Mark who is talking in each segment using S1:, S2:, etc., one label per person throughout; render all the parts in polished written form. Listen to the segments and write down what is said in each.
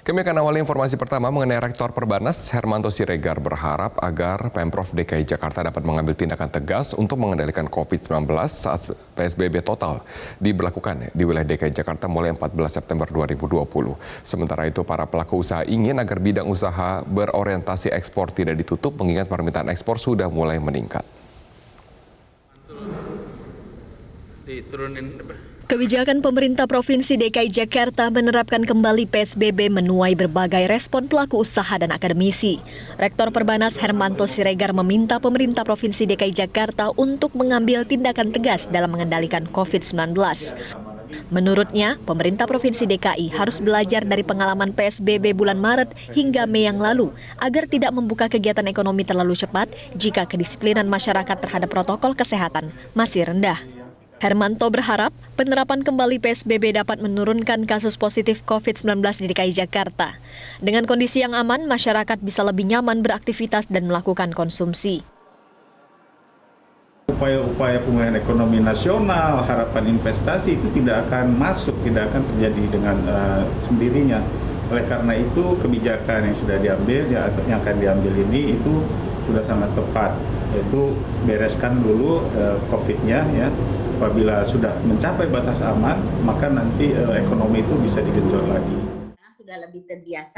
S1: Kami akan awali informasi pertama mengenai Rektor Perbanas Hermanto Siregar berharap agar Pemprov DKI Jakarta dapat mengambil tindakan tegas untuk mengendalikan COVID-19 saat PSBB total diberlakukan di wilayah DKI Jakarta mulai 14 September 2020. Sementara itu, para pelaku usaha ingin agar bidang usaha berorientasi ekspor tidak ditutup mengingat permintaan ekspor sudah mulai meningkat.
S2: Kebijakan pemerintah Provinsi DKI Jakarta menerapkan kembali PSBB menuai berbagai respon pelaku usaha dan akademisi. Rektor Perbanas Hermanto Siregar meminta pemerintah Provinsi DKI Jakarta untuk mengambil tindakan tegas dalam mengendalikan COVID-19. Menurutnya, pemerintah Provinsi DKI harus belajar dari pengalaman PSBB bulan Maret hingga Mei yang lalu agar tidak membuka kegiatan ekonomi terlalu cepat jika kedisiplinan masyarakat terhadap protokol kesehatan masih rendah. Hermanto berharap penerapan kembali PSBB dapat menurunkan kasus positif COVID-19 di DKI Jakarta. Dengan kondisi yang aman, masyarakat bisa lebih nyaman beraktivitas dan melakukan konsumsi.
S3: Upaya-upaya pemulihan ekonomi nasional, harapan investasi itu tidak akan masuk, tidak akan terjadi dengan sendirinya. Oleh karena itu, kebijakan yang sudah diambil, yang akan diambil ini itu sudah sangat tepat, yaitu bereskan dulu COVID-nya ya. Apabila sudah mencapai batas aman, maka nanti ekonomi itu bisa digenjot lagi.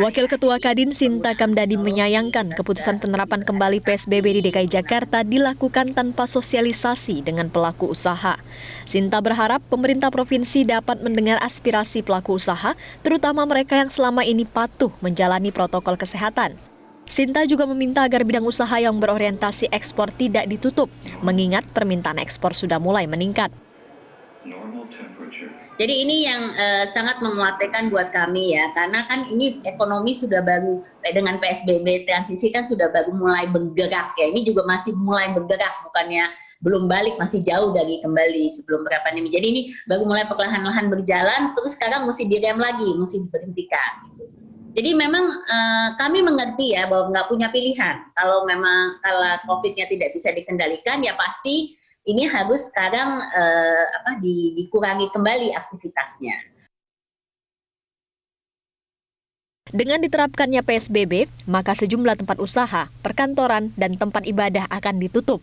S2: Wakil Ketua Kadin Sinta Kamdani menyayangkan keputusan penerapan kembali PSBB di DKI Jakarta dilakukan tanpa sosialisasi dengan pelaku usaha. Sinta berharap pemerintah provinsi dapat mendengar aspirasi pelaku usaha, terutama mereka yang selama ini patuh menjalani protokol kesehatan. Sinta juga meminta agar bidang usaha yang berorientasi ekspor tidak ditutup, mengingat permintaan ekspor sudah mulai meningkat.
S4: Jadi ini yang sangat memuatkan buat kami ya, karena kan ini ekonomi sudah baru dengan PSBB transisi kan sudah baru mulai bergerak ya. Ini juga masih mulai bergerak, bukannya belum balik, masih jauh dari kembali sebelum pandemi. Jadi ini baru mulai perlahan-lahan berjalan, terus sekarang mesti direm lagi, mesti diberhentikan. Jadi memang kami mengerti ya bahwa nggak punya pilihan. Kalau memang kalau COVID-nya tidak bisa dikendalikan, ya pasti ini harus sekarang dikurangi kembali aktivitasnya.
S2: Dengan diterapkannya PSBB, maka sejumlah tempat usaha, perkantoran, dan tempat ibadah akan ditutup.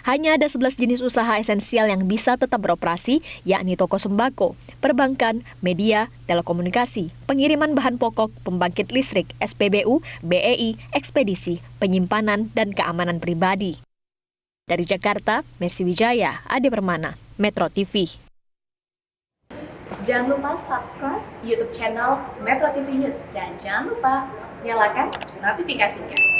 S2: Hanya ada 11 jenis usaha esensial yang bisa tetap beroperasi, yakni toko sembako, perbankan, media, telekomunikasi, pengiriman bahan pokok, pembangkit listrik, SPBU, BEI, ekspedisi, penyimpanan, dan keamanan pribadi. Dari Jakarta, Mercy Wijaya, Ade Permana, Metro TV.
S5: Jangan lupa subscribe YouTube channel Metro TV News dan jangan lupa nyalakan notifikasinya.